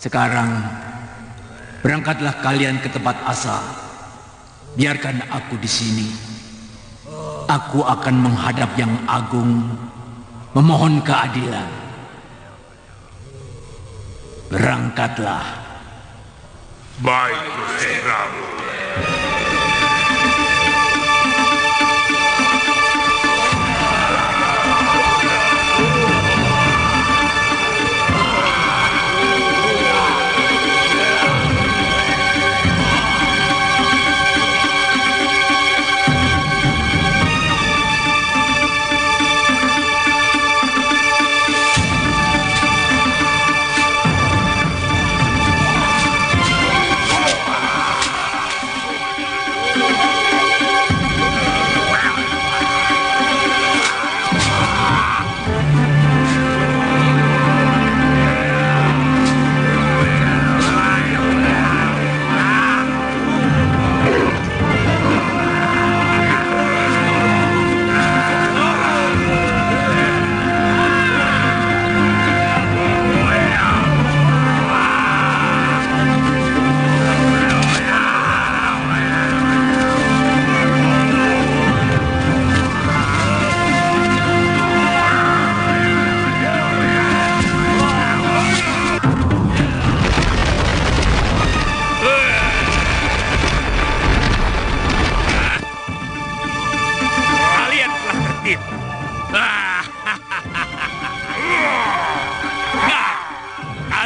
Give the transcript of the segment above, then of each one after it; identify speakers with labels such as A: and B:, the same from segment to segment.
A: Sekarang, berangkatlah kalian ke tempat asal. Biarkan aku di sini. Aku akan menghadap Yang Agung, memohon keadilan. Berangkatlah.
B: Baik, Gusti Prabu.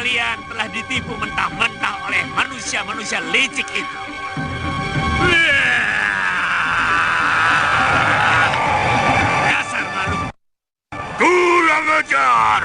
B: Kalian telah ditipu mentah-mentah oleh manusia-manusia licik itu. Dasar makhluk kurang ajar.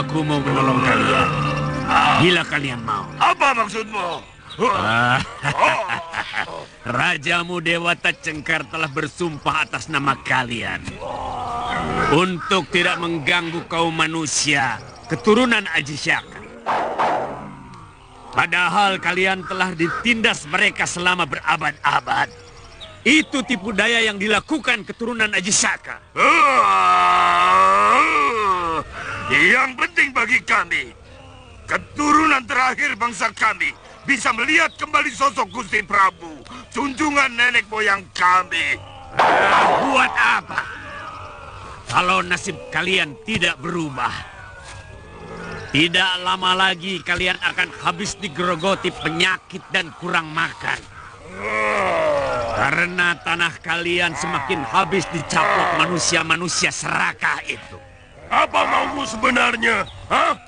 B: aku mau menolong kalian. Bila kalian mau.
C: Apa maksudmu?
B: Rajamu Dewata Cengkar telah bersumpah atas nama kalian untuk tidak mengganggu kaum manusia keturunan Aji Shaka. Padahal kalian telah ditindas mereka selama berabad-abad. Itu tipu daya yang dilakukan keturunan Aji Shaka.
C: Yang penting bagi kami, keturunan terakhir bangsa kami, bisa melihat kembali sosok Gusti Prabu, junjungan nenek moyang kami.
B: Buat apa? Kalau nasib kalian tidak berubah, tidak lama lagi kalian akan habis digerogoti penyakit dan kurang makan. Karena tanah kalian semakin habis dicaplok manusia-manusia serakah itu.
C: Apa maumu sebenarnya? Hah?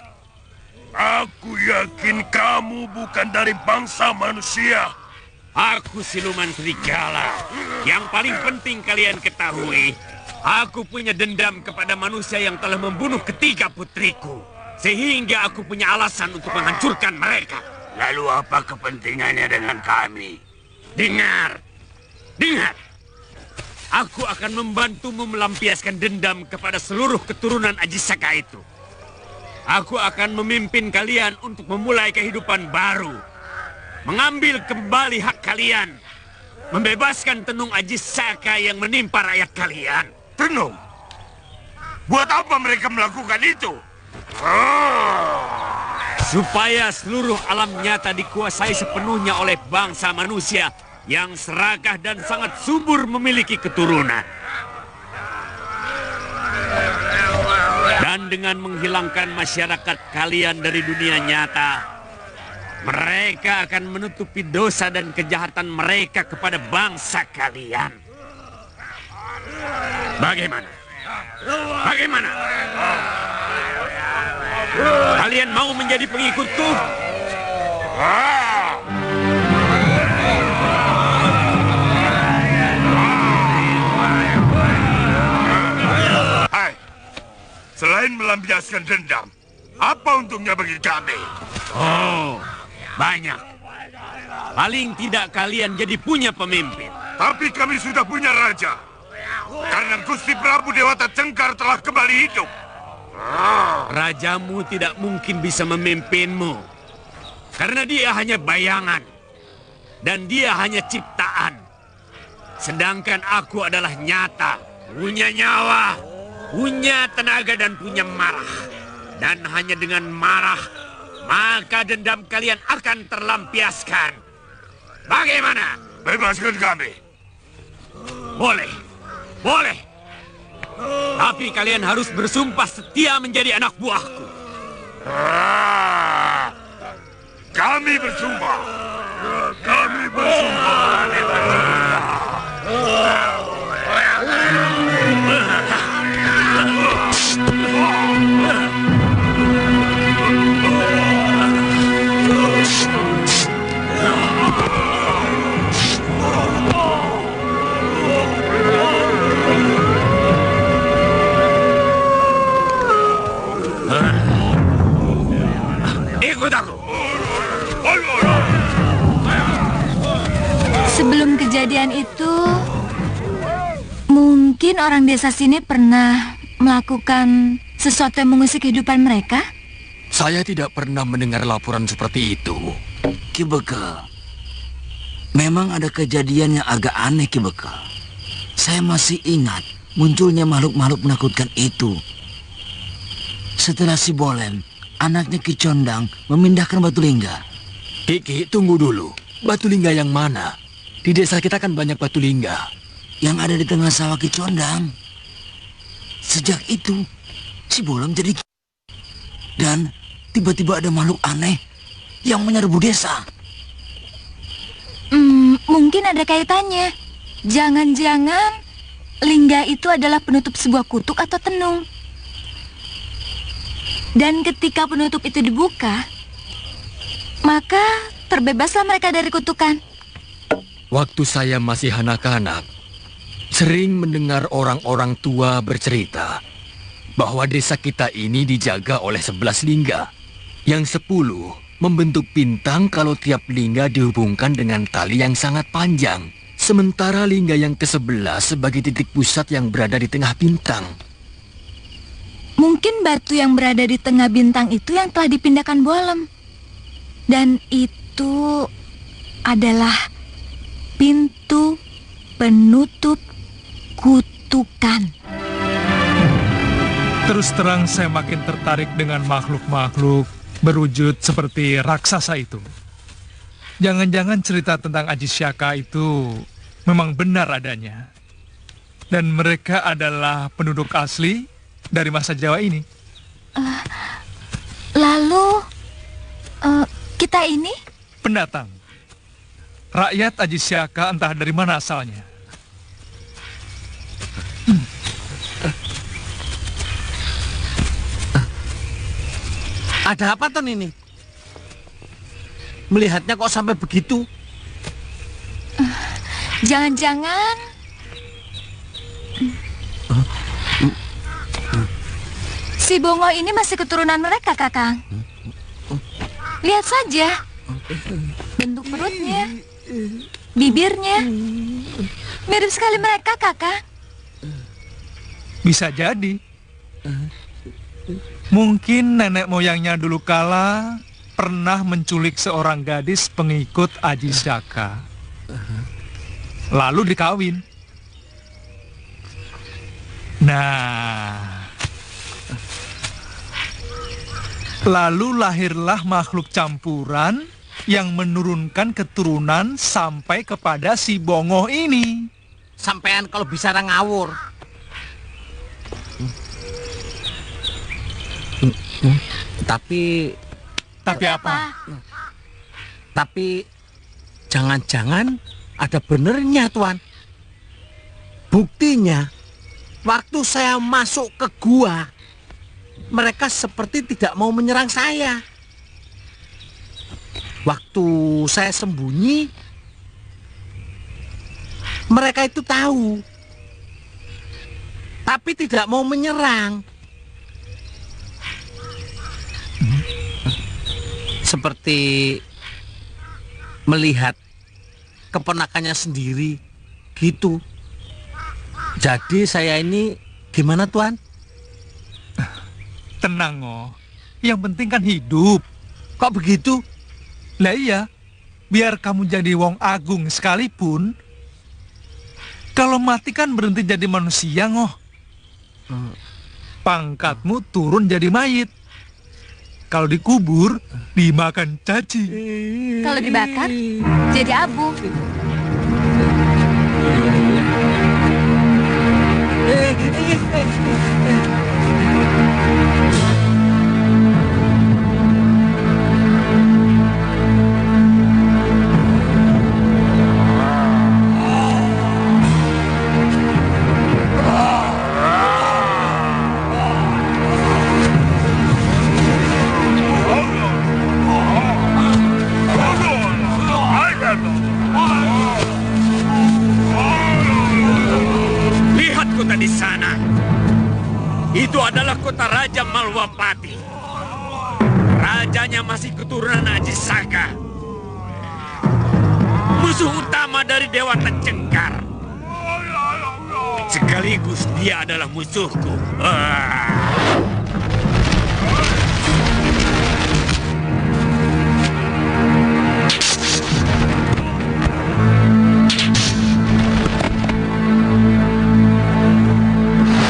C: Aku yakin kamu bukan dari bangsa manusia.
B: Aku siluman serigala. Yang paling penting kalian ketahui, aku punya dendam kepada manusia yang telah membunuh ketiga putriku. Sehingga aku punya alasan untuk menghancurkan mereka.
C: Lalu apa kepentingannya dengan kami?
B: Dengar. Aku akan membantumu melampiaskan dendam kepada seluruh keturunan Aji Shaka itu. Aku akan memimpin kalian untuk memulai kehidupan baru. Mengambil kembali hak kalian. Membebaskan tenung Aji Shaka yang menimpa rakyat kalian.
C: Tenung? Buat apa mereka melakukan itu?
B: Supaya seluruh alam nyata dikuasai sepenuhnya oleh bangsa manusia yang serakah dan sangat subur memiliki keturunan. Dan dengan menghilangkan masyarakat kalian dari dunia nyata, mereka akan menutupi dosa dan kejahatan mereka kepada bangsa kalian. Bagaimana? Kalian mau menjadi pengikutku?
C: Hai, selain melampiaskan dendam, apa untungnya bagi kami?
B: Oh, banyak. Paling tidak kalian jadi punya pemimpin.
C: Tapi kami sudah punya raja. Karena Gusti Prabu Dewata Cengkar telah kembali hidup.
B: Rajamu tidak mungkin bisa memimpinmu. Karena dia hanya bayangan. Dan dia hanya ciptaan. Sedangkan aku adalah nyata. Punya nyawa, punya tenaga dan punya marah. Dan hanya dengan marah, maka dendam kalian akan terlampiaskan. Bagaimana?
C: Bebaskan kami.
B: Boleh. Tapi kalian harus bersumpah setia menjadi anak buahku.
C: Kami bersumpah.
B: Ikut aku.
D: Sebelum kejadian itu, mungkin orang desa sini pernah melakukan sesuatu yang mengusik kehidupan mereka?
E: Saya tidak pernah mendengar laporan seperti itu.
A: Ki Bekal, memang ada kejadian yang agak aneh, Ki Bekal. Saya masih ingat munculnya makhluk-makhluk menakutkan itu. Setelah si Bolem, anaknya Ki Condang, memindahkan batu lingga.
E: Ki, tunggu dulu. Batu lingga yang mana? Di desa kita kan banyak batu lingga.
A: Yang ada di tengah sawah Ki Condang. Sejak itu, si Bolem jadi dan tiba-tiba ada makhluk aneh yang menyerbu desa.
D: Mungkin ada kaitannya. Jangan-jangan lingga itu adalah penutup sebuah kutuk atau tenung. Dan ketika penutup itu dibuka, maka terbebaslah mereka dari kutukan.
E: Waktu saya masih anak-anak, sering mendengar orang-orang tua bercerita bahwa desa kita ini dijaga oleh 11 lingga. Yang 10 membentuk bintang kalau tiap lingga dihubungkan dengan tali yang sangat panjang. Sementara lingga yang ke-11 sebagai titik pusat yang berada di tengah bintang.
D: Mungkin batu yang berada di tengah bintang itu yang telah dipindahkan Bualem. Dan itu adalah pintu penutup kutukan.
F: Terus terang saya makin tertarik dengan makhluk-makhluk berwujud seperti raksasa itu. Jangan-jangan cerita tentang Aji Syaka itu memang benar adanya. Dan mereka adalah penduduk asli dari masa Jawa ini.
D: Lalu, kita ini?
F: Pendatang. Rakyat Aji Syaka entah dari mana asalnya.
G: Ada apa Ton ini? Melihatnya kok sampai begitu?
D: Jangan-jangan si Bongo ini masih keturunan mereka, Kakang. Lihat saja bentuk perutnya, bibirnya, mirip sekali mereka, Kakang.
F: Bisa jadi. Mungkin nenek moyangnya dulu kala pernah menculik seorang gadis pengikut Aji Syaka. Lalu dikawin. Nah, lalu lahirlah makhluk campuran yang menurunkan keturunan sampai kepada si Bongo ini.
G: Sampean kalau bisa ngawur. Tapi
F: apa?
G: Tapi jangan-jangan ada benernya, Tuan. Buktinya, waktu saya masuk ke gua, mereka seperti tidak mau menyerang saya. Waktu saya sembunyi, mereka itu tahu, tapi tidak mau menyerang. Seperti melihat keponakannya sendiri gitu. Jadi saya ini gimana, Tuan?
F: Tenang, oh. Yang penting kan hidup.
G: Kok begitu?
F: Lah iya, biar kamu jadi wong agung sekalipun, kalau mati kan berhenti jadi manusia, ngoh. Pangkatmu turun jadi mayit. Kalau dikubur, dimakan cacing.
D: Kalau dibakar, jadi abu.
B: Di sana. Itu adalah kota Raja Malwapati. Rajanya masih keturunan Aji Saka. Musuh utama dari Dewata Cengkar. Sekaligus dia adalah musuhku.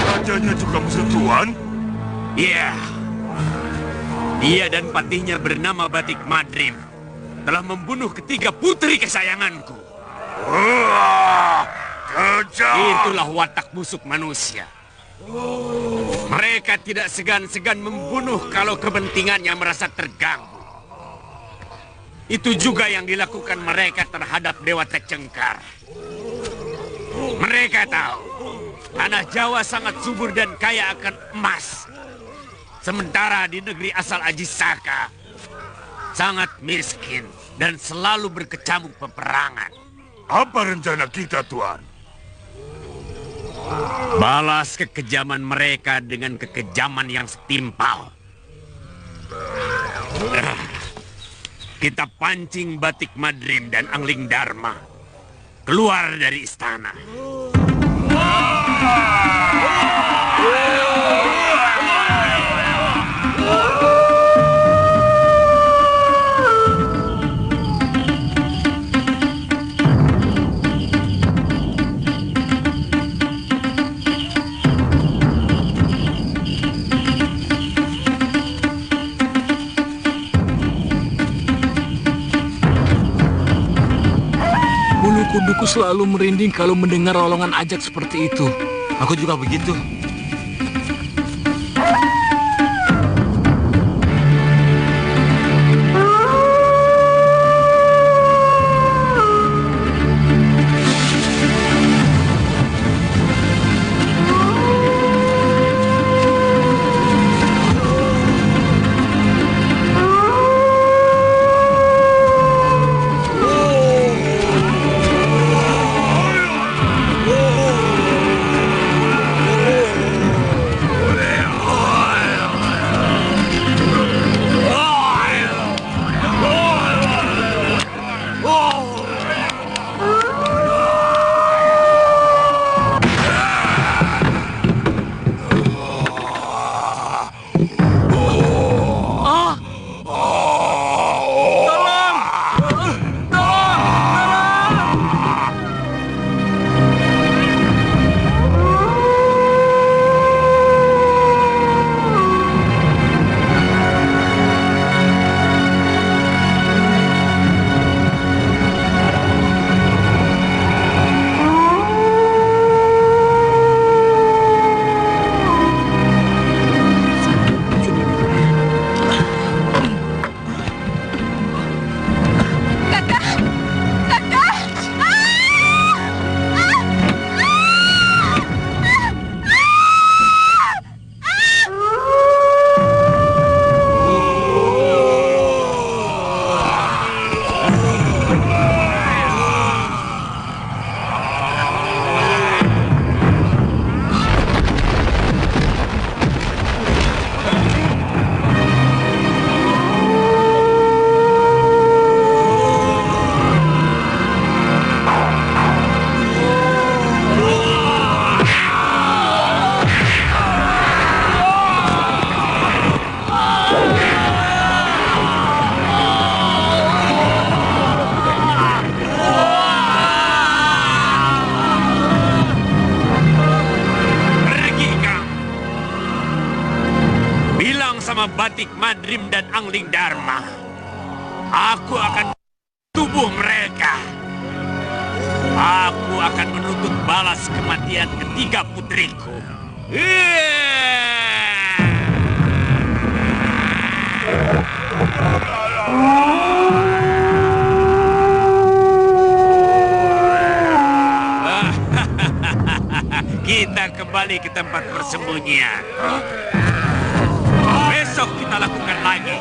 C: Rajanya juga musuh Tuan?
B: Iya. Dia dan patihnya bernama Batik Madrim telah membunuh ketiga putri kesayanganku.
C: Wah, kejam.
B: Itulah watak busuk manusia. Mereka tidak segan-segan membunuh kalau kepentingannya merasa terganggu. Itu juga yang dilakukan mereka terhadap Dewata Cengkar. Mereka tahu tanah Jawa sangat subur dan kaya akan emas. Sementara di negeri asal Aji Saka sangat miskin dan selalu berkecamuk peperangan.
C: Apa rencana kita, Tuan?
B: Balas kekejaman mereka dengan kekejaman yang setimpal. Kita pancing Batik Madrim dan Angling Dharma keluar dari istana.
E: Bulu kuduku selalu merinding kalau mendengar rolongan ajak seperti itu.
A: Aku juga begitu.
B: Sama Batik Madrim dan Angling Dharma, aku akan tubuh mereka. Aku akan menuntut balas kematian ketiga putriku. Kita kembali ke tempat persembunyian. Besok kita lakukan lagi.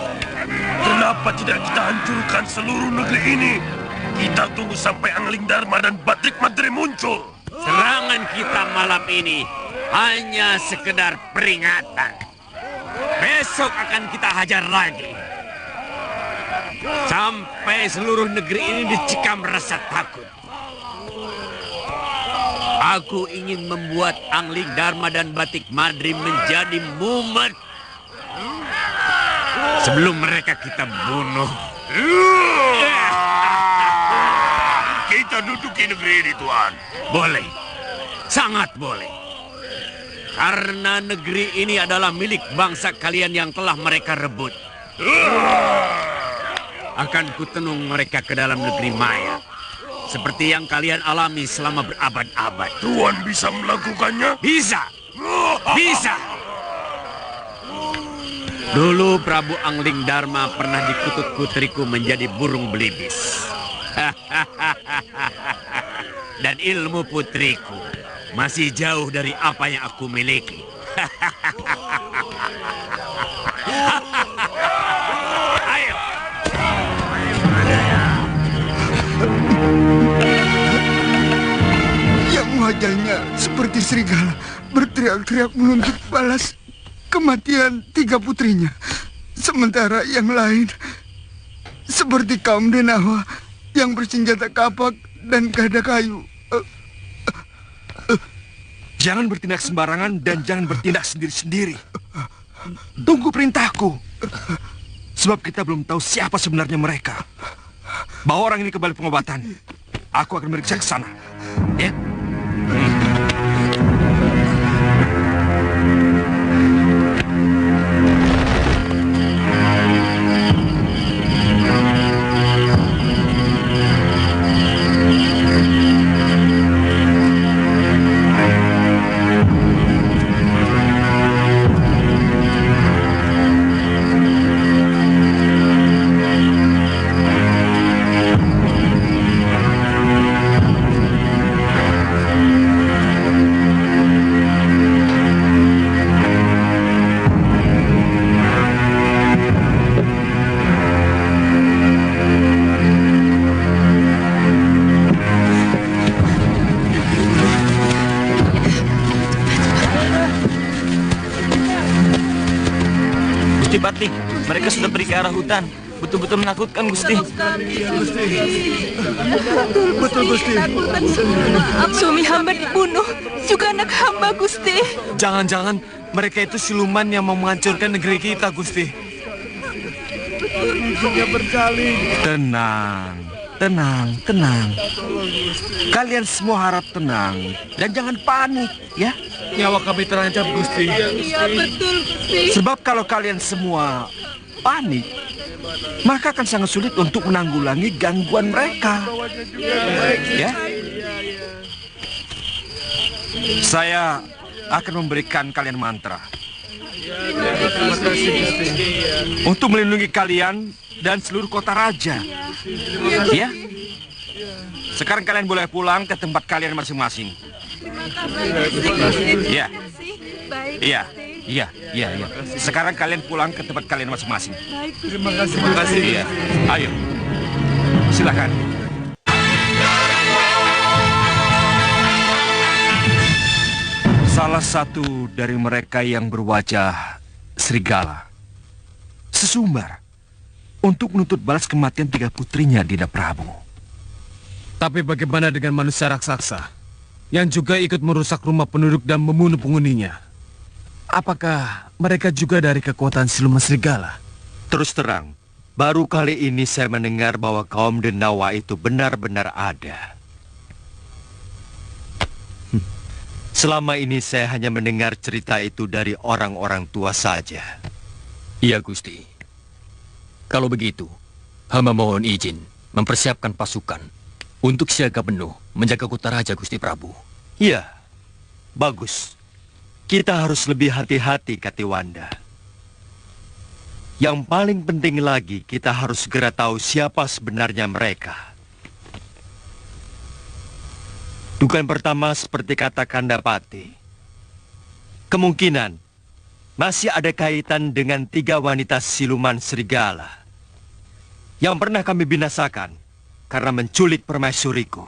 C: Kenapa tidak kita hancurkan seluruh negeri ini? Kita tunggu sampai Angling Dharma dan Batik Madrim muncul.
B: Serangan kita malam ini hanya sekedar peringatan. Besok akan kita hajar lagi. Sampai seluruh negeri ini dicekam rasa takut. Aku ingin membuat Angling Dharma dan Batik Madrim menjadi mumet. Sebelum mereka kita bunuh.
C: Kita duduki negeri ini, Tuan.
B: Boleh. Sangat boleh. Karena negeri ini adalah milik bangsa kalian yang telah mereka rebut. Akan kutenung mereka ke dalam negeri maya. Seperti yang kalian alami selama berabad-abad.
C: Tuan bisa melakukannya?
B: Bisa. Bisa. Dulu Prabu Angling Dharma pernah dikutuk putriku menjadi burung belibis. Dan ilmu putriku masih jauh dari apa yang aku miliki. Ayo.
C: Yang Maha
H: wajahnya seperti serigala, berteriak-teriak menuntut balas kematian 3 putrinya. Sementara yang lain seperti kaum Denawa yang bersenjata kapak dan gada kayu.
I: Jangan bertindak sembarangan dan jangan bertindak sendiri-sendiri. Tunggu perintahku. Sebab kita belum tahu siapa sebenarnya mereka. Bawa orang ini ke balai pengobatan. Aku akan meriksa ke sana. Ya?
E: Mereka sudah pergi ke arah hutan. Betul-betul menakutkan, Gusti.
H: Betul, Gusti.
D: Suami hamba dibunuh, juga anak hamba, Gusti.
E: Jangan-jangan mereka itu siluman yang mau menghancurkan negeri kita, Gusti.
I: Tenang, tenang. Kalian semua harap tenang dan jangan panik, ya.
E: Nyawa kami terancam, Gusti.
D: Iya, betul, Gusti.
I: Sebab kalau kalian semua panik, maka akan sangat sulit untuk menanggulangi gangguan mereka. Ya. Saya akan memberikan kalian mantra untuk melindungi kalian dan seluruh kota raja. Ya. Sekarang kalian boleh pulang ke tempat kalian masing-masing. Ya. Iya. Iya. Sekarang kalian pulang ke tempat kalian masing-masing.
H: Terima kasih.
I: Iya. Ayo. Silakan. Salah satu dari mereka yang berwajah serigala sesumbar untuk menuntut balas kematian 3 putrinya, Dinda Prabu.
E: Tapi bagaimana dengan manusia raksasa yang juga ikut merusak rumah penduduk dan membunuh penghuninya? Apakah mereka juga dari kekuatan siluman serigala?
J: Terus terang, baru kali ini saya mendengar bahwa kaum Denawa itu benar-benar ada. Selama ini saya hanya mendengar cerita itu dari orang-orang tua saja.
E: Iya, Gusti. Kalau begitu, hamba mohon izin mempersiapkan pasukan untuk siaga penuh menjaga kota raja, Gusti Prabu.
J: Iya, bagus. Kita harus lebih hati-hati, Katiwanda. Yang paling penting lagi, kita harus segera tahu siapa sebenarnya mereka. Dugaan pertama seperti kata Kandapati. Kemungkinan masih ada kaitan dengan 3 wanita siluman serigala yang pernah kami binasakan karena menculik permaisuriku.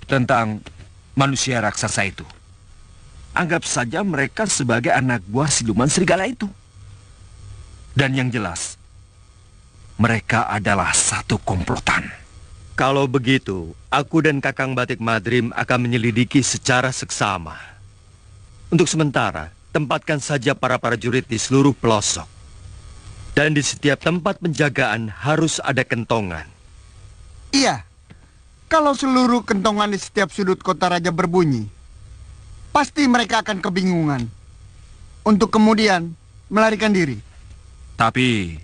I: Tentang manusia raksasa itu. Anggap saja mereka sebagai anak buah siluman serigala itu. Dan yang jelas, mereka adalah satu komplotan.
J: Kalau begitu, aku dan Kakang Batik Madrim akan menyelidiki secara seksama. Untuk sementara, tempatkan saja para prajurit di seluruh pelosok. Dan di setiap tempat penjagaan harus ada kentongan.
H: Iya, kalau seluruh kentongan di setiap sudut kota raja berbunyi, pasti mereka akan kebingungan untuk kemudian melarikan diri.
I: Tapi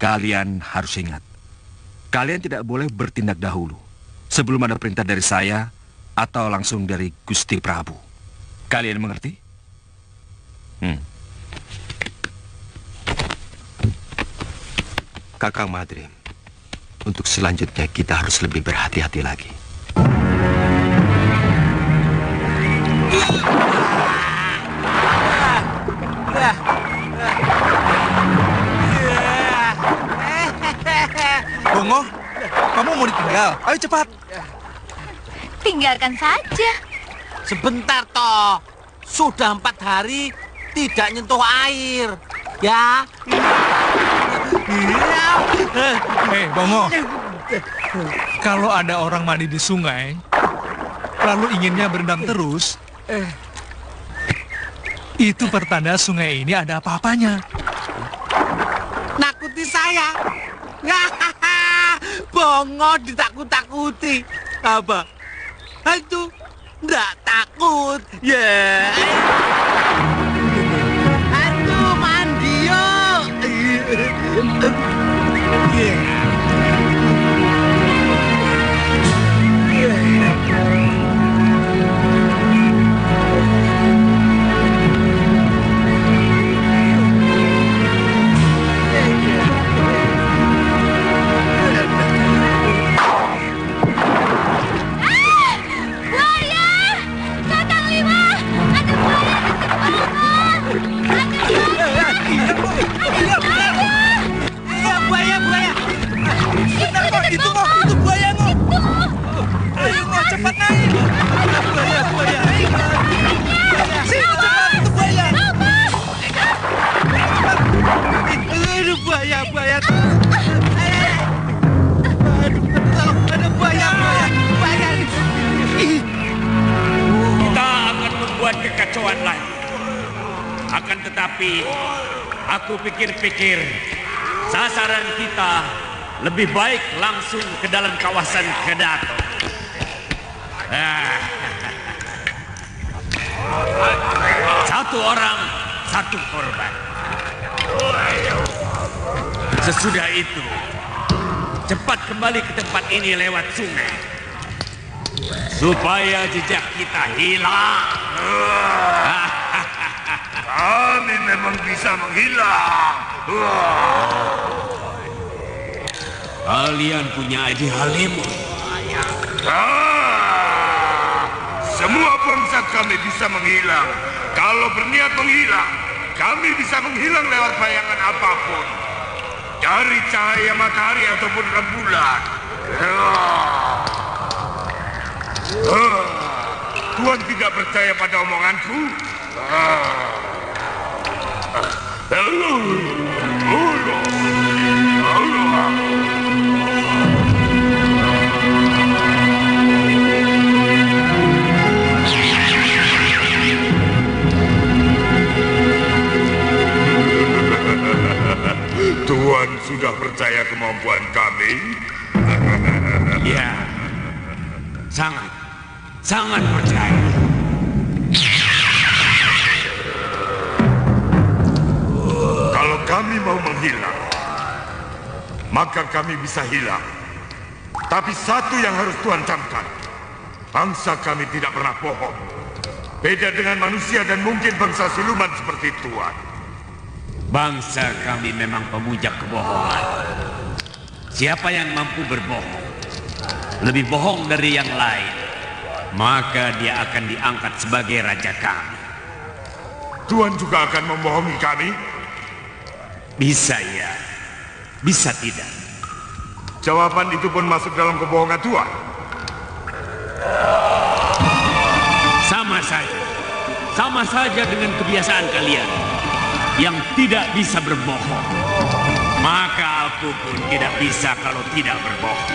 I: kalian harus ingat, kalian tidak boleh bertindak dahulu sebelum ada perintah dari saya atau langsung dari Gusti Prabu. Kalian mengerti?
J: Kakang Madrim, untuk selanjutnya kita harus lebih berhati-hati lagi.
I: Bongo, kamu mau ditinggal? Ayo cepat.
D: Tinggalkan saja.
G: Sebentar toh. Sudah 4 hari tidak nyentuh air. Ya.
F: Bongo, kalau ada orang mandi di sungai, lalu inginnya berendam terus, itu pertanda sungai ini ada apa-apanya.
G: Nakuti saya. Bongo ditakut-takuti. Apa? Itu nggak takut. Ya. Aduh, mandi yuk.
B: Kekacauan lagi. Akan tetapi, aku pikir-pikir sasaran kita lebih baik langsung ke dalam kawasan Kedaton. Satu orang, satu korban. Sesudah itu, cepat kembali ke tempat ini lewat sungai, supaya jejak kita hilang.
C: Kami memang bisa menghilang.
B: Kalian punya ide halimu.
C: Semua bangsa kami bisa menghilang. Kalau berniat menghilang, kami bisa menghilang lewat bayangan apapun. Dari cahaya matahari ataupun rembulan. Tuhan tidak percaya pada omonganku? Tuhan sudah percaya kemampuan kami?
B: Ya, sangat percaya.
C: Kalau kami mau menghilang, maka kami bisa hilang. Tapi satu yang harus Tuhan camkan, bangsa kami tidak pernah bohong. Beda dengan manusia dan mungkin bangsa siluman seperti Tuhan.
B: Bangsa kami memang pemujak kebohongan. Siapa yang mampu berbohong, lebih bohong dari yang lain, maka dia akan diangkat sebagai raja kami.
C: Tuhan juga akan membohongi kami?
B: Bisa ya, bisa tidak.
C: Jawaban itu pun masuk dalam kebohongan Tuhan.
B: Sama saja dengan kebiasaan kalian yang tidak bisa berbohong. Maka Aku pun tidak bisa kalau tidak berbohong.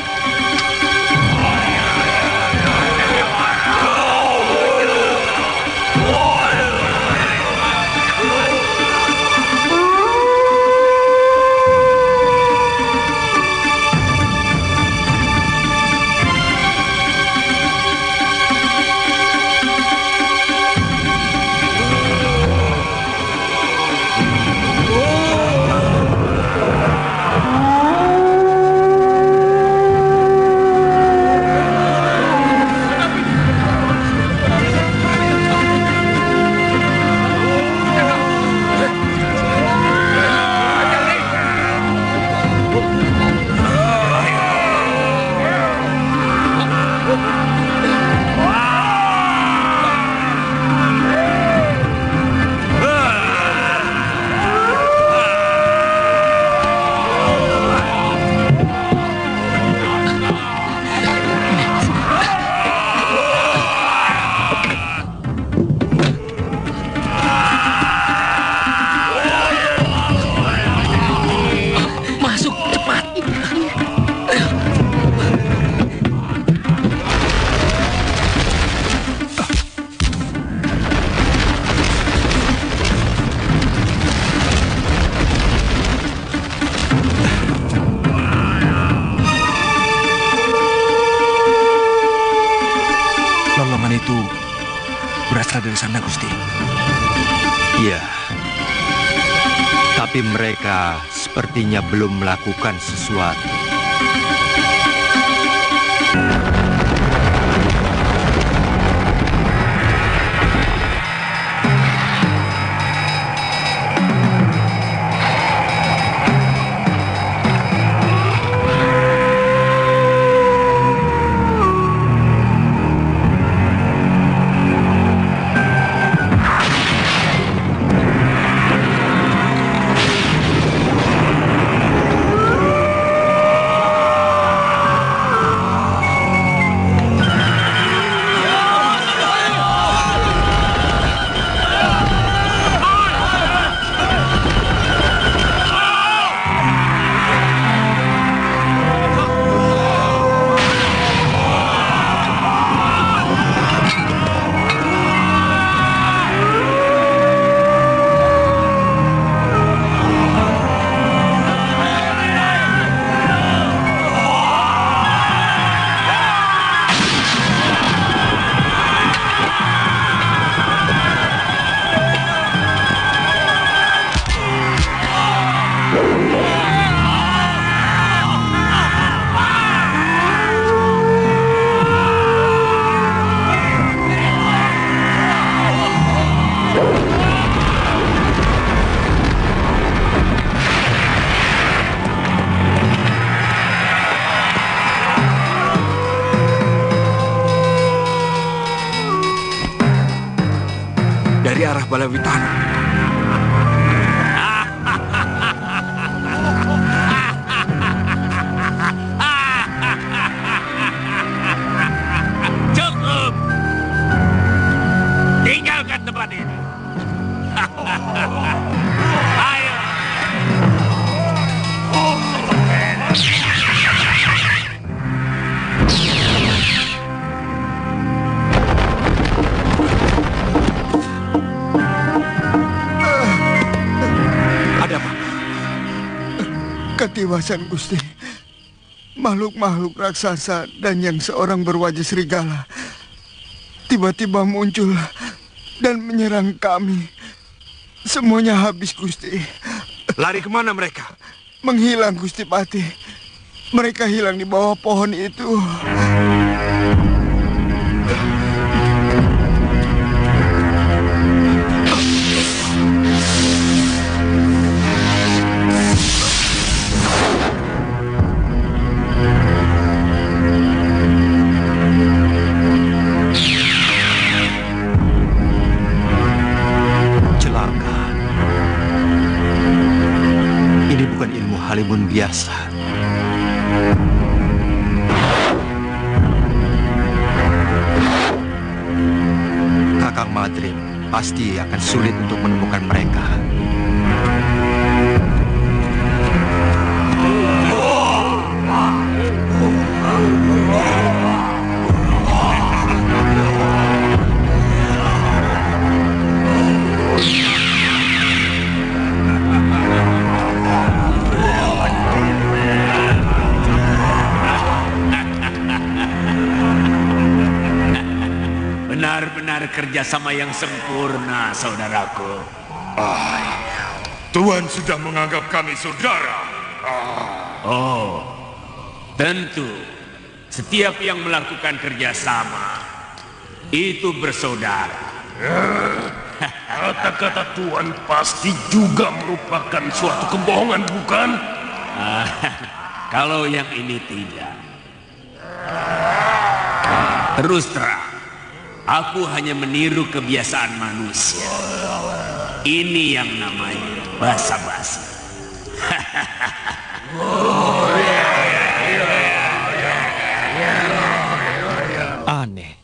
I: Itu berasal dari sana, Gusti.
J: Iya. Tapi mereka sepertinya belum melakukan sesuatu.
I: Dari arah Balawitana.
B: Cukup. Tinggalkan tempat ini. Ayo.
H: Ketiwasan Gusti. Makhluk-makhluk raksasa dan yang seorang berwajah serigala tiba-tiba muncul dan menyerang kami. Semuanya habis, Gusti.
I: Lari kemana mereka?
H: Menghilang, Gusti Patih. Mereka hilang di bawah pohon itu.
J: Halimun biasa. Kakang Madrim pasti akan sulit untuk menemukan mereka.
B: kerjasama yang sempurna, saudaraku.
C: Tuan sudah menganggap kami saudara.
B: Oh, tentu. Setiap yang melakukan kerjasama itu bersaudara.
C: Kata-kata Tuan pasti juga merupakan suatu kebohongan, bukan?
B: Kalau yang ini tidak. Terus terang, aku hanya meniru kebiasaan manusia. Ini yang namanya basa-basi.
E: Aneh.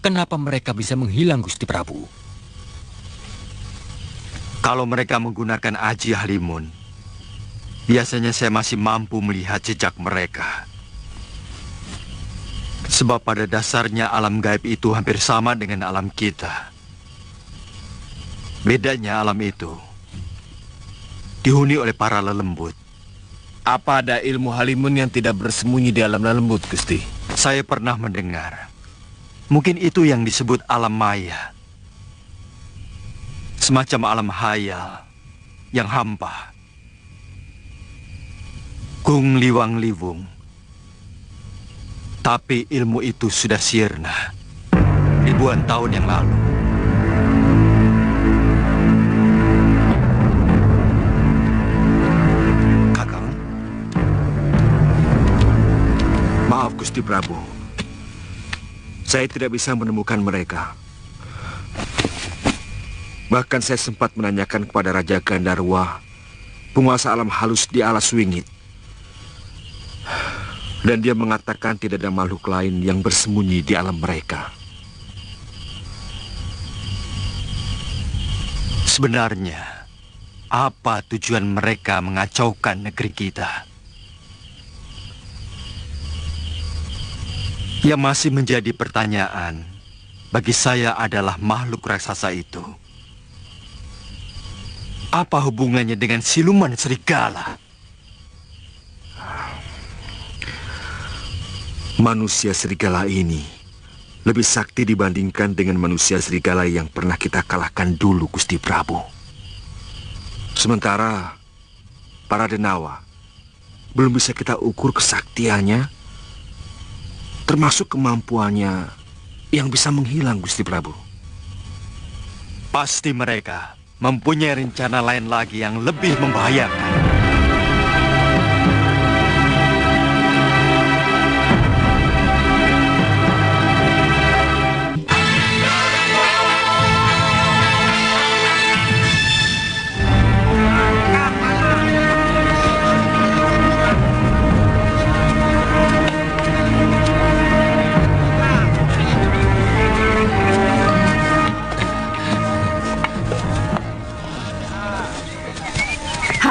E: Kenapa mereka bisa menghilang, Gusti Prabu?
J: Kalau mereka menggunakan Aji Halimun, biasanya saya masih mampu melihat jejak mereka. Sebab pada dasarnya alam gaib itu hampir sama dengan alam kita. Bedanya alam itu dihuni oleh para lelembut.
I: Apa ada ilmu Halimun yang tidak bersembunyi di alam lelembut, Gusti?
J: Saya pernah mendengar. Mungkin itu yang disebut alam maya. Semacam alam hayal yang hampa. Kung liwang liwung. Tapi ilmu itu sudah sirna ribuan tahun yang lalu.
I: Kakang. Maaf, Gusti Prabu. Saya tidak bisa menemukan mereka. Bahkan saya sempat menanyakan kepada Raja Gandarwa, penguasa alam halus di alas wingit. Dan dia mengatakan tidak ada makhluk lain yang bersembunyi di alam mereka.
J: Sebenarnya, apa tujuan mereka mengacaukan negeri kita? Yang masih menjadi pertanyaan bagi saya adalah makhluk raksasa itu. Apa hubungannya dengan siluman serigala?
I: Manusia serigala ini lebih sakti dibandingkan dengan manusia serigala yang pernah kita kalahkan dulu, Gusti Prabu. Sementara para denawa belum bisa kita ukur kesaktiannya, termasuk kemampuannya yang bisa menghilang, Gusti Prabu.
J: Pasti mereka mempunyai rencana lain lagi yang lebih membahayakan.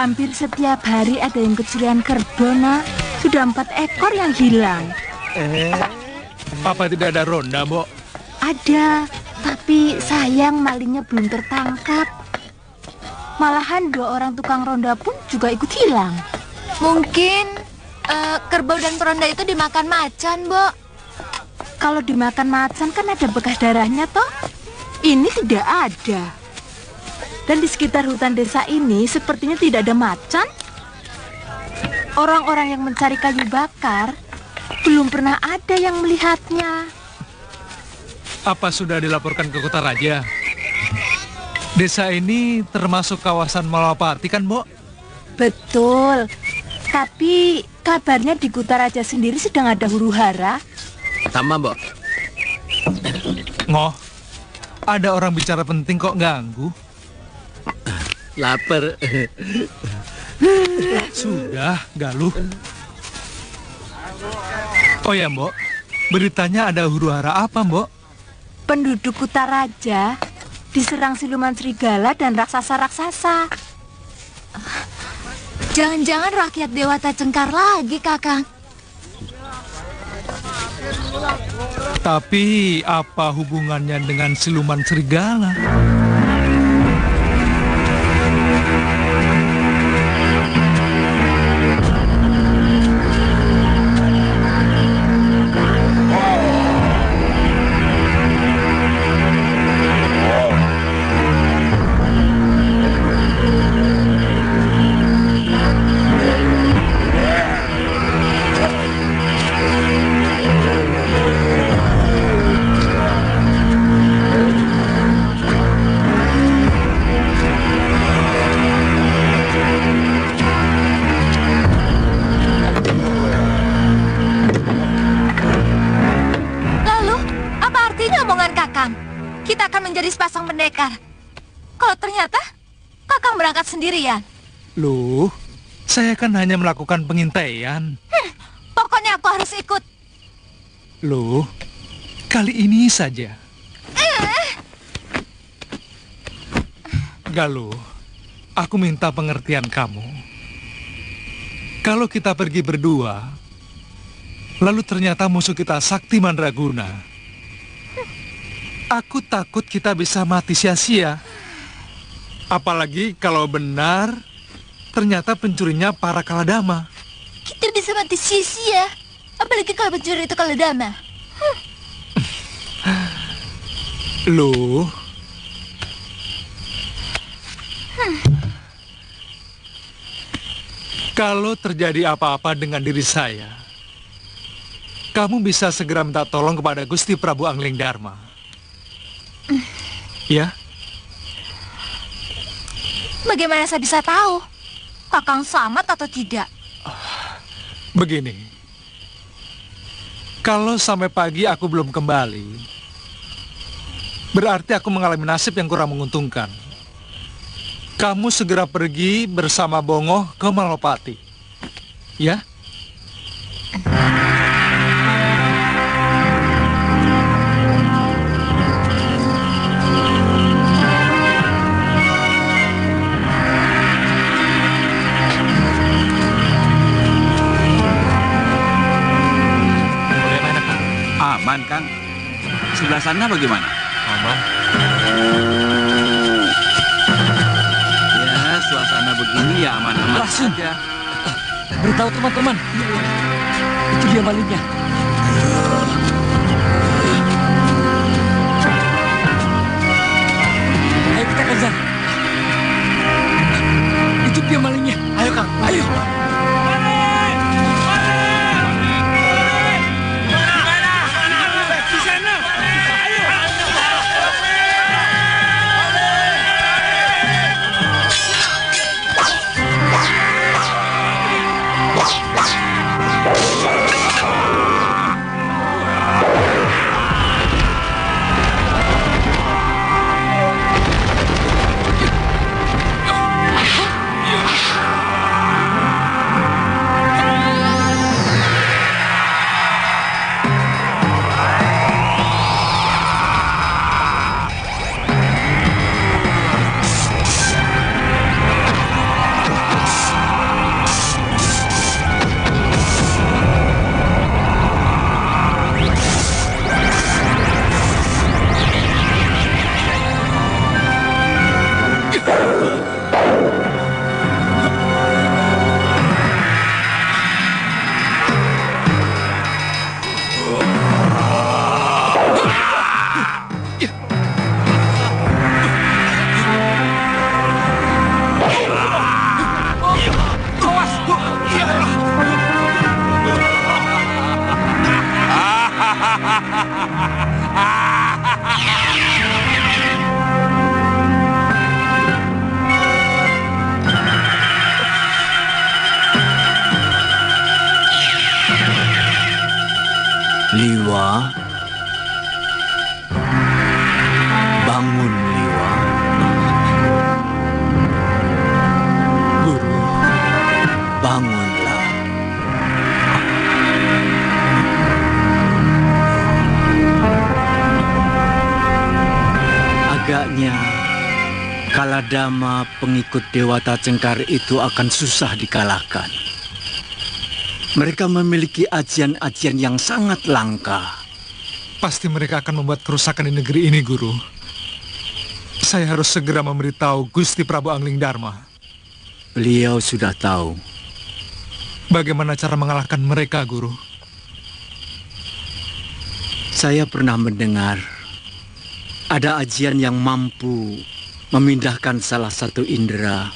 D: Hampir setiap hari ada yang kecurian kerbau, Nak. Sudah 4 ekor yang hilang.
F: Apa tidak ada ronda, Mbok?
D: Ada, tapi sayang malingnya belum tertangkap. Malahan 2 orang tukang ronda pun juga ikut hilang.
K: Mungkin kerbau dan peronda itu dimakan macan, Mbok.
D: Kalau dimakan macan kan ada bekas darahnya, toh. Ini tidak ada. Dan di sekitar hutan desa ini sepertinya tidak ada macan. Orang-orang yang mencari kayu bakar belum pernah ada yang melihatnya.
F: Apa sudah dilaporkan ke kota raja? Desa ini termasuk kawasan Malapati kan, Mbok?
D: Betul. Tapi kabarnya di kota raja sendiri sedang ada huru-hara.
E: Sama, Mbok.
F: Ngoh, ada orang bicara penting kok ganggu?
E: Lapar.
F: Sudah, Galuh. Oh ya, Mbok. Beritanya ada huru-hara apa, Mbok?
D: Penduduk kota raja diserang siluman serigala dan raksasa-raksasa.
K: Jangan-jangan rakyat Dewata Cengkar lagi, Kakang.
F: Tapi apa hubungannya dengan siluman serigala?
K: akan menjadi sepasang pendekar. Kalau ternyata Kakang berangkat sendirian.
F: Loh, saya kan hanya melakukan pengintaian.
K: Pokoknya aku harus ikut.
F: Loh, kali ini saja. Galuh, aku minta pengertian kamu. Kalau kita pergi berdua, lalu ternyata musuh kita Sakti Mandraguna, aku takut kita bisa mati sia-sia. Apalagi kalau benar ternyata pencurinya para Kaladama.
K: Kita bisa mati sia-sia, apalagi kalau pencuri itu Kaladama.
F: Loh, kalau terjadi apa-apa dengan diri saya, kamu bisa segera minta tolong kepada Gusti Prabu Anglingdarma. Ya?
K: Bagaimana saya bisa tahu Kakang selamat atau tidak?
F: Begini, kalau sampai pagi aku belum kembali, berarti aku mengalami nasib yang kurang menguntungkan. Kamu segera pergi bersama Bongoh ke Malopati. Ya?
L: Bagaimana, Kang? Aman, Kang. Sebelah sana bagaimana?
E: Aman.
L: Suasana begini ya aman-aman saja.
E: Beritahu teman-teman. Itu dia malingnya. Ayo kita kejar. Itu dia malingnya. Ayo Kang, ayo.
A: Liwa, bangun Liwa. Guru, bangunlah. Agaknya Kaladama pengikut Dewata Cengkar itu akan susah dikalahkan. Mereka memiliki ajian-ajian yang sangat langka.
F: Pasti mereka akan membuat kerusakan di negeri ini, Guru. Saya harus segera memberitahu Gusti Prabu Anglingdarma.
A: Beliau sudah tahu.
F: Bagaimana cara mengalahkan mereka, Guru?
A: Saya pernah mendengar ada ajian yang mampu memindahkan salah satu indera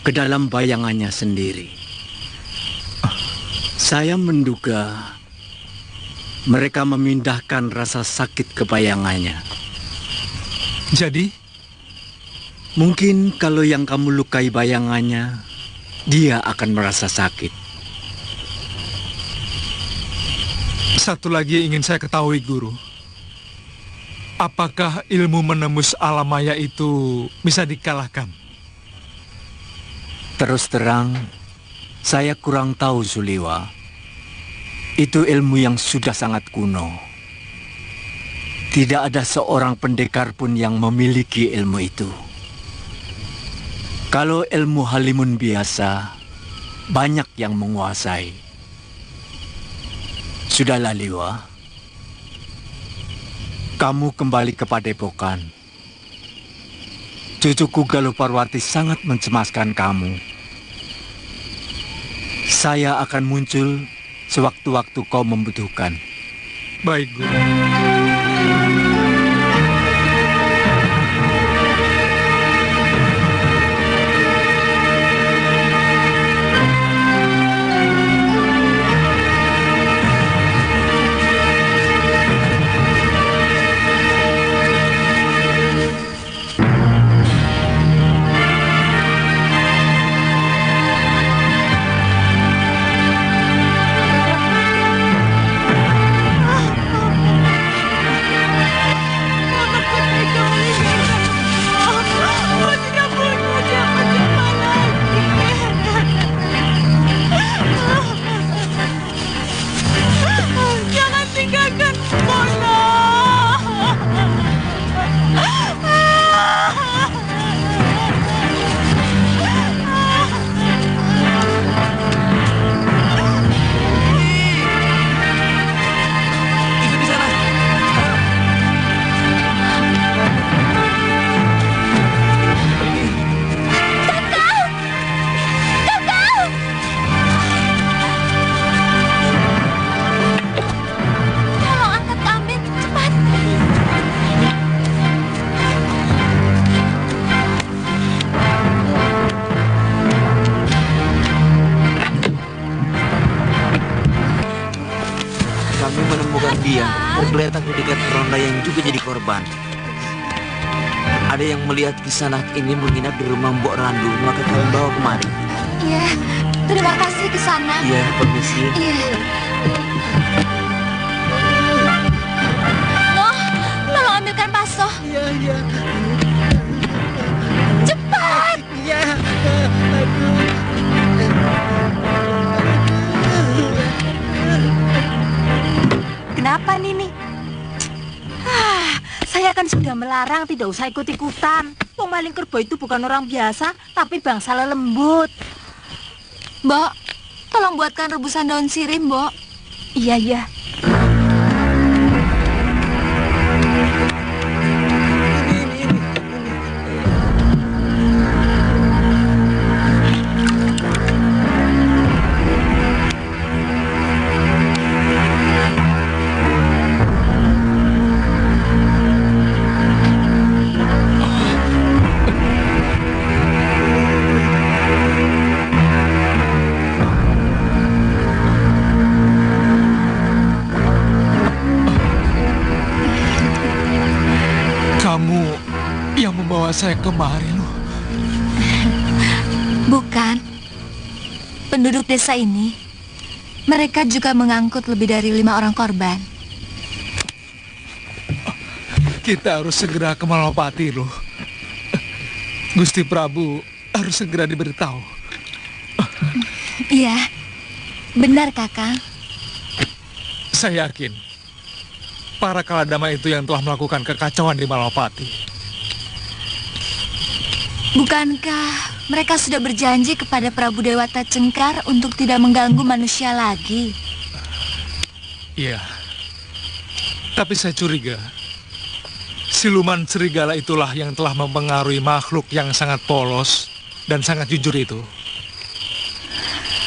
A: ke dalam bayangannya sendiri. Saya menduga mereka memindahkan rasa sakit ke bayangannya.
F: Jadi?
A: Mungkin kalau yang kamu lukai bayangannya, dia akan merasa sakit.
F: Satu lagi yang ingin saya ketahui, Guru. Apakah ilmu menembus alam maya itu bisa dikalahkan?
E: Terus terang, saya kurang tahu, Zuliwa. Itu ilmu yang sudah sangat kuno. Tidak ada seorang pendekar pun yang memiliki ilmu itu. Kalau ilmu halimun biasa, banyak yang menguasai. Sudahlah, Liwa. Kamu kembali ke Padepokan. Cucuku Galuh Parwati sangat mencemaskan kamu. Saya akan muncul sewaktu-waktu kau membutuhkan.
F: Baik, Guru.
A: Tergeletak di dekat ronda yang juga jadi korban. Ada yang melihat Kisanak ini menginap di rumah Mbok Randu, maka kami bawa kemari.
K: Iya, terima kasih Kisanak.
A: Iya, permisi.
K: Iya. Noh, tolong ambilkan baso.
G: Iya, iya.
K: Cepat.
G: Iya, aduh.
D: Kenapa, Nini? Saya kan sudah melarang tidak usah ikut-ikutan. Pemaling kerbau itu bukan orang biasa, tapi bangsa lelembut.
K: Mbok, tolong buatkan rebusan daun sirih, Mbok.
D: Iya, iya.
F: Saya kemari loh.
K: Bukan. Penduduk desa ini, mereka juga mengangkut lebih dari 5 orang korban.
F: Kita harus segera ke Malapati loh. Gusti Prabu harus segera diberitahu.
K: Iya, benar Kakang.
F: Saya yakin para Kaladama itu yang telah melakukan kekacauan di Malapati.
K: Bukankah mereka sudah berjanji kepada Prabu Dewata Cengkar untuk tidak mengganggu manusia lagi?
F: Iya. Tapi saya curiga, siluman serigala itulah yang telah mempengaruhi makhluk yang sangat polos dan sangat jujur itu.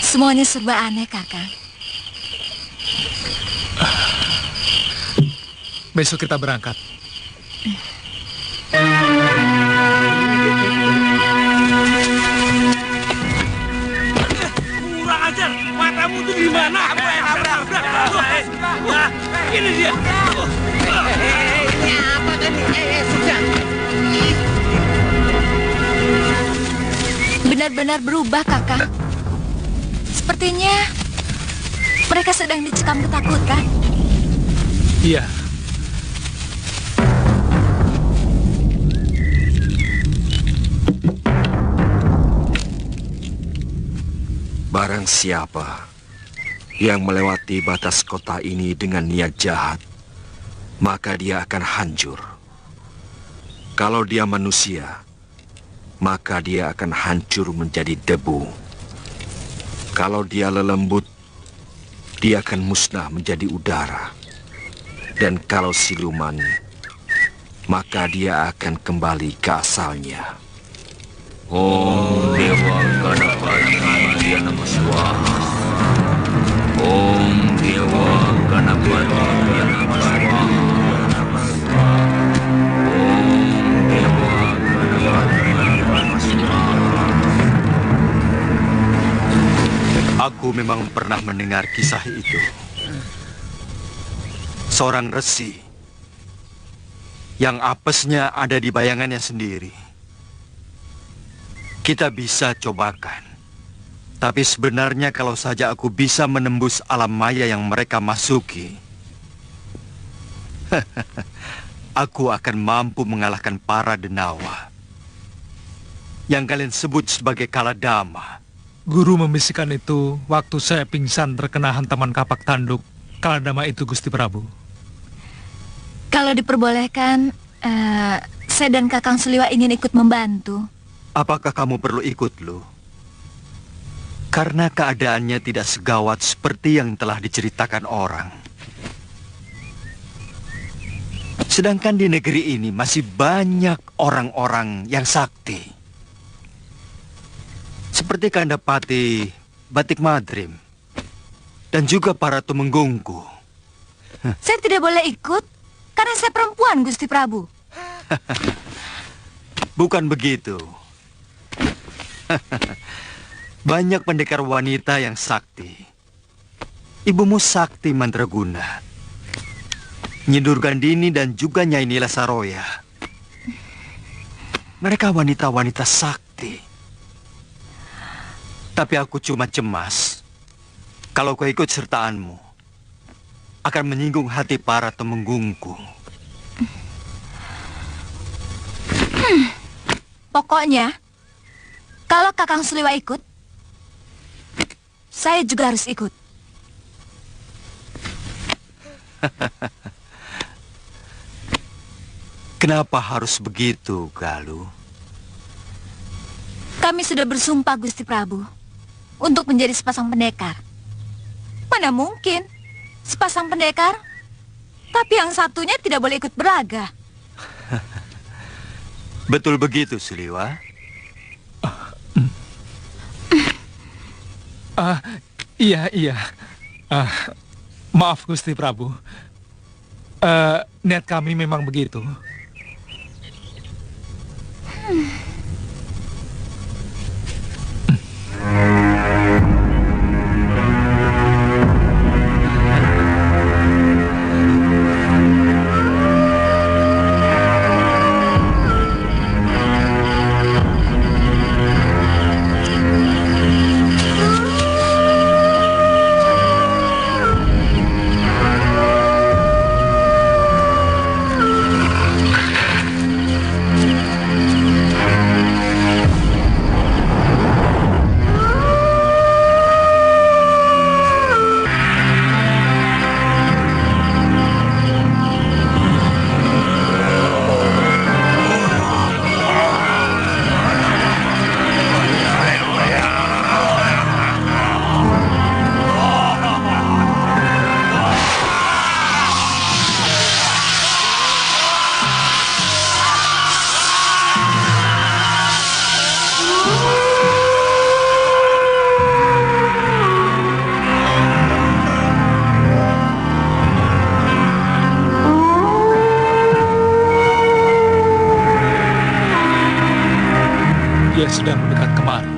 K: Semuanya serba aneh, Kakang.
F: Besok kita berangkat.
B: Matamu tuh di mana? Ini dia.
G: Ini apa tadi? Sudah.
K: Benar-benar berubah, Kakang. Sepertinya mereka sedang dicekam ketakutan.
F: Iya.
I: Barang siapa yang melewati batas kota ini dengan niat jahat, maka dia akan hancur. Kalau dia manusia, maka dia akan hancur menjadi debu. Kalau dia lelembut, dia akan musnah menjadi udara. Dan kalau siluman, maka dia akan kembali ke asalnya.
A: Om Dewa Ganapati Namah Swaha. Om Dewa Ganapati Namah Swaha. Om Dewa Ganapati Namah Swaha.
J: Aku memang pernah mendengar kisah itu. Seorang resi yang apesnya ada di bayangannya sendiri. Kita bisa cobakan. Tapi sebenarnya kalau saja aku bisa menembus alam maya yang mereka masuki, aku akan mampu mengalahkan para denawa yang kalian sebut sebagai Kaladama.
F: Guru membisikkan itu waktu saya pingsan terkena hantaman kapak tanduk Kaladama itu, Gusti Prabu.
K: Kalau diperbolehkan, saya dan Kakang Suliwa ingin ikut membantu.
J: Apakah kamu perlu ikut, Lu? Karena keadaannya tidak segawat seperti yang telah diceritakan orang. Sedangkan di negeri ini masih banyak orang-orang yang sakti. Seperti Kandapati Batik Madrim dan juga para Tumenggungku.
K: Saya tidak boleh ikut karena saya perempuan, Gusti Prabu.
J: Bukan begitu. Banyak pendekar wanita yang sakti. Ibumu Sakti Mandraguna, Nyi Durgandini dan juga Nyai Nila Saroya. Mereka wanita-wanita sakti. Tapi aku cuma cemas kalau keikut sertaanmu akan menyinggung hati para temenggungku.
K: Pokoknya, kalau Kakang Suliwa ikut, saya juga harus ikut.
J: Kenapa harus begitu, Galuh?
K: Kami sudah bersumpah, Gusti Prabu, untuk menjadi sepasang pendekar. Mana mungkin sepasang pendekar, tapi yang satunya tidak boleh ikut beraga.
J: Betul begitu, Suliwa?
F: Iya. Maaf, Gusti Prabu. Niat kami memang begitu. Dia sedang mendekat kemari.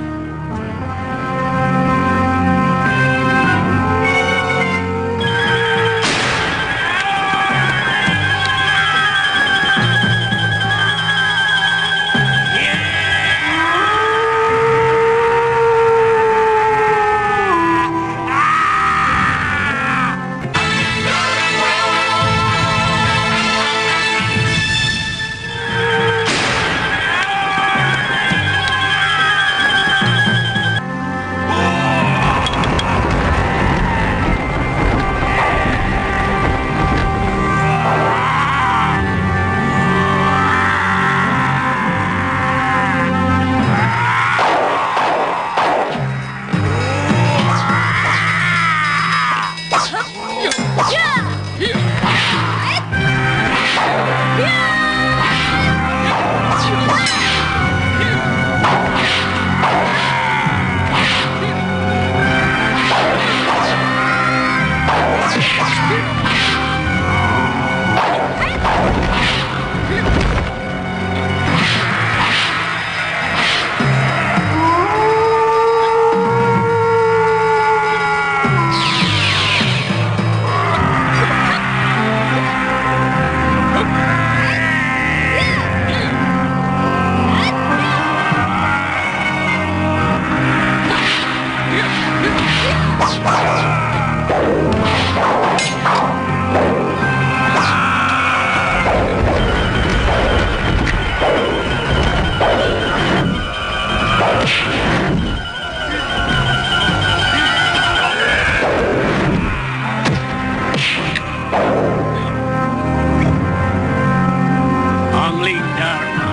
B: Angling Dharma,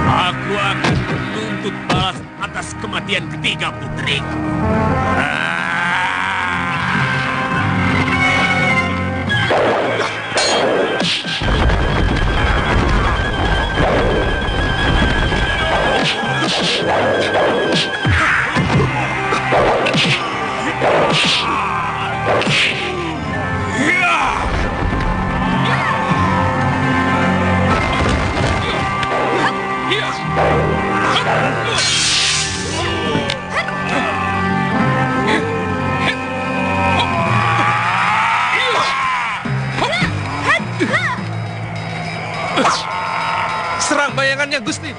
B: aku akan menuntut balas atas kematian ketiga putriku.
F: Serang bayangannya, Gusti.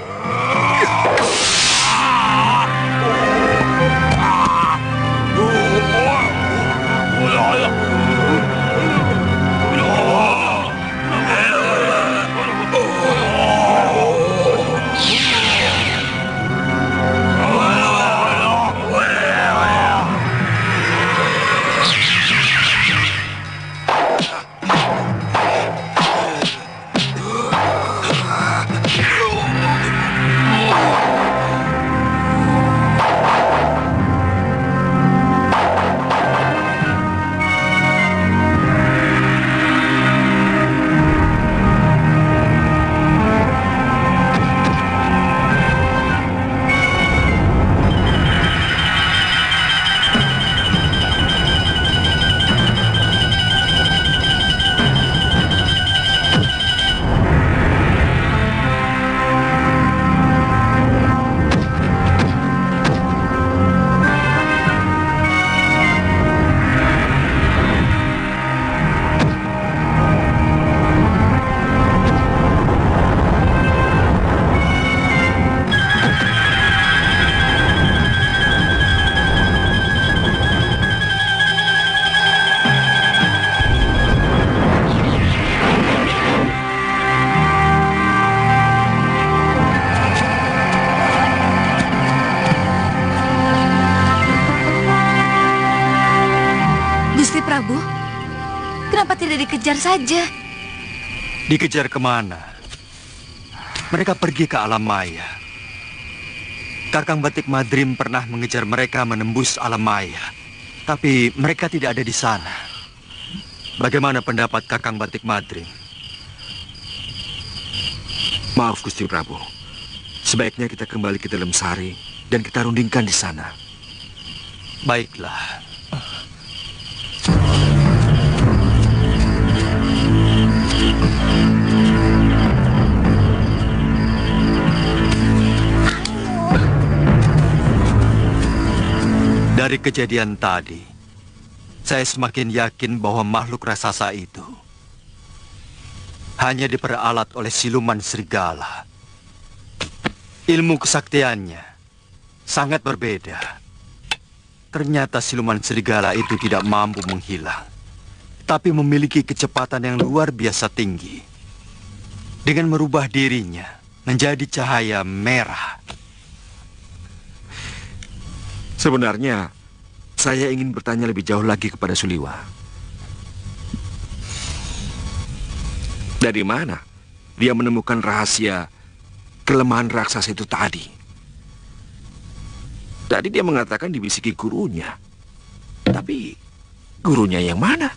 K: Prabu, kenapa tidak dikejar saja?
J: Dikejar kemana? Mereka pergi ke alam maya. Kakang Batik Madrim pernah mengejar mereka menembus alam maya. Tapi mereka tidak ada di sana. Bagaimana pendapat Kakang Batik Madrim?
I: Maaf, Gusti Prabu. Sebaiknya kita kembali ke dalam sari dan kita rundingkan di sana.
J: Baiklah. Dari kejadian tadi, saya semakin yakin bahwa makhluk raksasa itu hanya diperalat oleh siluman serigala. Ilmu kesaktiannya sangat berbeda. Ternyata siluman serigala itu tidak mampu menghilang, tapi memiliki kecepatan yang luar biasa tinggi. Dengan merubah dirinya menjadi cahaya merah.
I: Sebenarnya, saya ingin bertanya lebih jauh lagi kepada Suliwa. Dari mana dia menemukan rahasia kelemahan raksasa itu tadi? Tadi dia mengatakan dibisiki gurunya. Tapi, gurunya yang mana?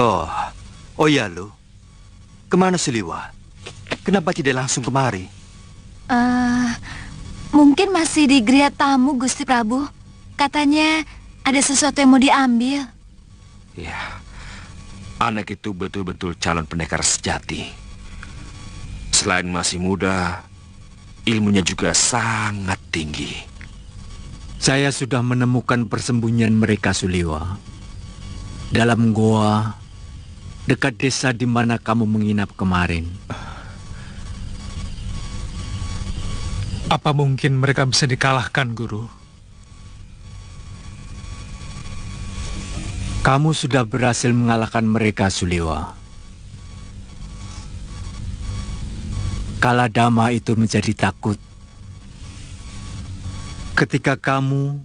J: Oh ya lu. Kemana Suliwa? Kenapa tidak langsung kemari?
K: Mungkin masih di geria tamu, Gusti Prabu. Katanya ada sesuatu yang mau diambil.
I: Ya, anak itu betul-betul calon pendekar sejati. Selain masih muda, ilmunya juga sangat tinggi.
E: Saya sudah menemukan persembunyian mereka, Suliwa. Dalam goa, dekat desa di mana kamu menginap kemarin.
F: Apa mungkin mereka bisa dikalahkan, Guru?
E: Kamu sudah berhasil mengalahkan mereka, Suliwa. Kaladama itu menjadi takut
M: Ketika kamu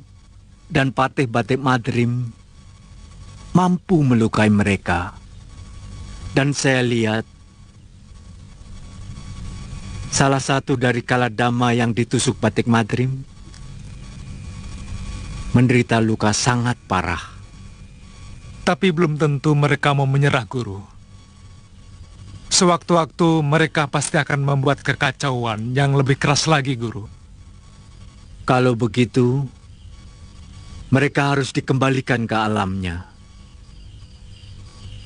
M: dan Patih Batik Madrim mampu melukai mereka, dan saya lihat salah satu dari Kaladama yang ditusuk Batik Madrim menderita luka sangat parah.
F: Tapi belum tentu mereka mau menyerah, Guru. Sewaktu-waktu mereka pasti akan membuat kekacauan yang lebih keras lagi, Guru.
M: Kalau begitu, mereka harus dikembalikan ke alamnya.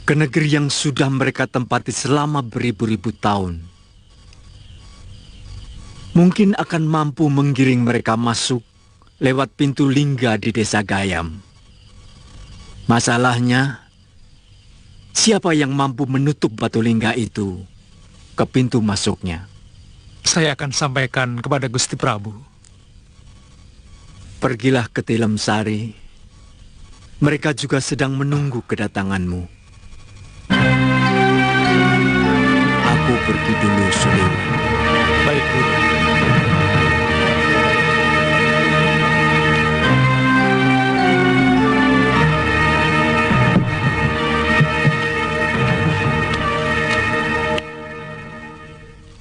M: Ke negeri yang sudah mereka tempati selama beribu-ribu tahun. Mungkin akan mampu menggiring mereka masuk lewat pintu lingga di desa Gayam. Masalahnya, siapa yang mampu menutup batu lingga itu ke pintu masuknya?
F: Saya akan sampaikan kepada Gusti Prabu.
M: Pergilah ke Tilem Sari. Mereka juga sedang menunggu kedatanganmu. Aku pergi dulu, Sudewi.
F: Baik, Guru.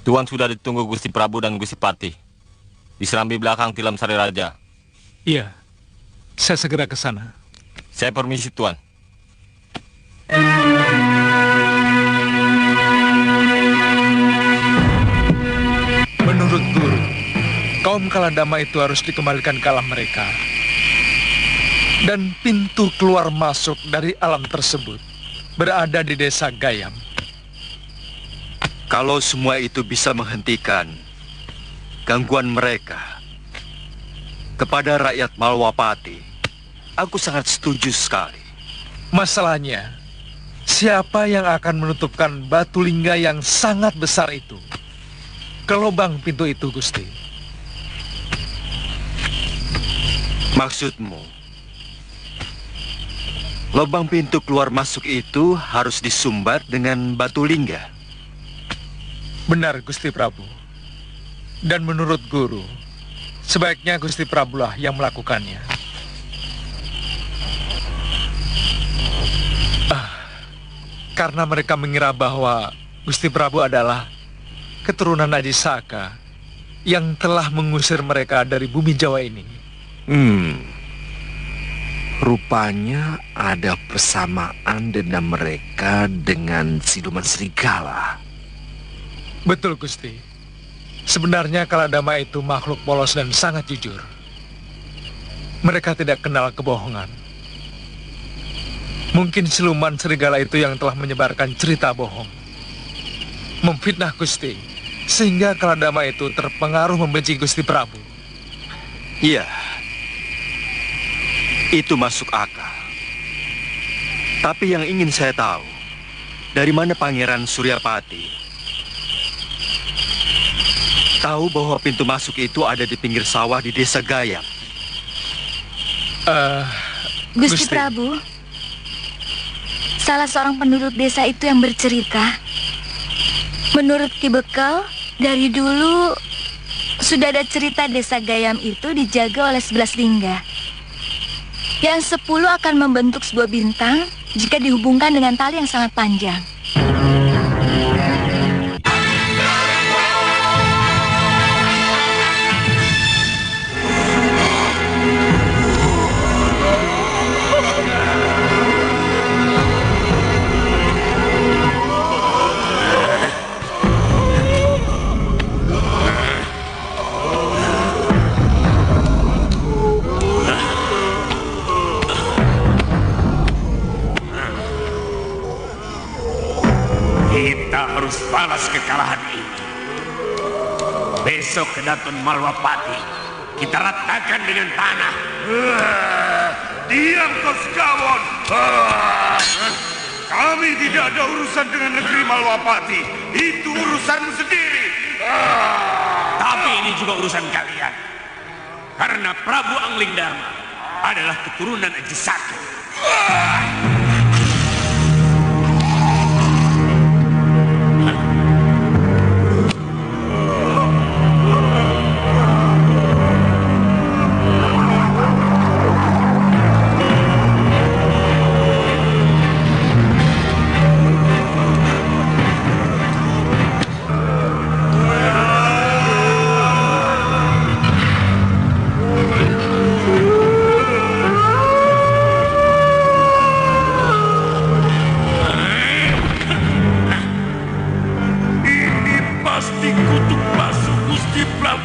N: Tuan sudah ditunggu Gusti Prabu dan Gusti Patih di serambi belakang Tilem Sari Raja.
F: Iya, saya segera ke sana.
N: Saya permisi, Tuan.
F: Menurut Guru, kaum Kaladama itu harus dikembalikan ke alam mereka. Dan pintu keluar masuk dari alam tersebut berada di desa Gayam.
J: Kalau semua itu bisa menghentikan gangguan mereka kepada rakyat Malwapati, aku sangat setuju sekali.
F: Masalahnya, siapa yang akan menutupkan batu lingga yang sangat besar itu ke lubang pintu itu, Gusti?
J: Maksudmu, lubang pintu keluar masuk itu harus disumbat dengan batu lingga?
F: Benar, Gusti Prabu. Dan menurut Guru, sebaiknya Gusti Prabu lah yang melakukannya. Karena mereka mengira bahwa Gusti Prabu adalah keturunan Ajisaka yang telah mengusir mereka dari bumi Jawa ini.
I: Rupanya ada persamaan dendam mereka dengan siluman serigala.
F: Betul, Gusti. Sebenarnya Kaladama itu makhluk polos dan sangat jujur. Mereka tidak kenal kebohongan. Mungkin siluman serigala itu yang telah menyebarkan cerita bohong, memfitnah Gusti, sehingga Kaladama itu terpengaruh membenci Gusti Prabu.
J: Iya, itu masuk akal. Tapi yang ingin saya tahu, dari mana Pangeran Suryapati tahu bahwa pintu masuk itu ada di pinggir sawah di desa Gayam?
K: Gusti Prabu, salah seorang penduduk desa itu yang bercerita. Menurut Ki Bekal, dari dulu sudah ada cerita desa Gayam itu dijaga oleh 11 lingga. Yang 10 akan membentuk sebuah bintang jika dihubungkan dengan tali yang sangat panjang.
B: Balas kekalahan ini. Besok ke Datun Malwapati, kita ratakan dengan tanah.
C: Diam kau sekawon. Kami tidak ada urusan dengan negeri Malwapati. Itu urusanmu sendiri.
B: Tapi ini juga urusan kalian. Karena Prabu Anglingdarma adalah keturunan Ajisaka.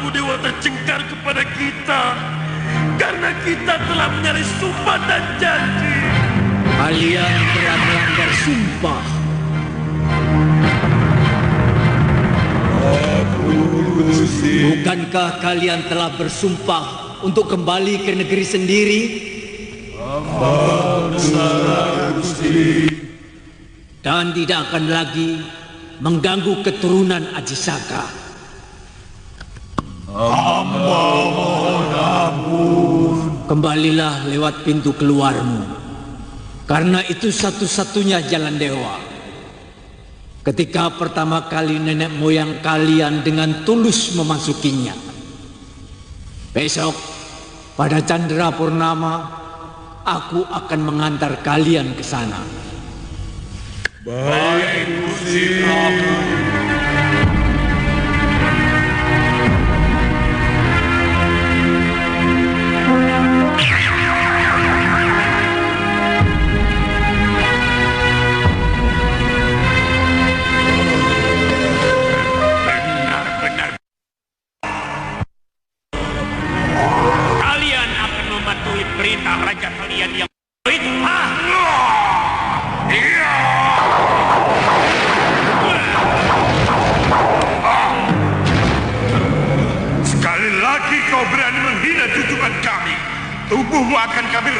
C: Prabu Dewa tercengkar kepada kita karena kita telah menyalahi sumpah dan janji.
M: Kalian telah melanggar sumpah. Bukankah kalian telah bersumpah untuk kembali ke negeri sendiri? Dan tidak akan lagi mengganggu keturunan Ajisaka. Kembalilah lewat pintu keluarmu, karena itu satu-satunya jalan dewa. Ketika pertama kali nenek moyang kalian dengan tulus memasukinya. Besok, pada Chandra Purnama, aku akan mengantar kalian ke sana.
C: Baik, Gusti Prabu.
B: Benar-benar kalian akan mematuhi perintah raja kalian yang itu.
C: Sekali lagi kau berani menghina junjungan kami, tubuhmu akan kami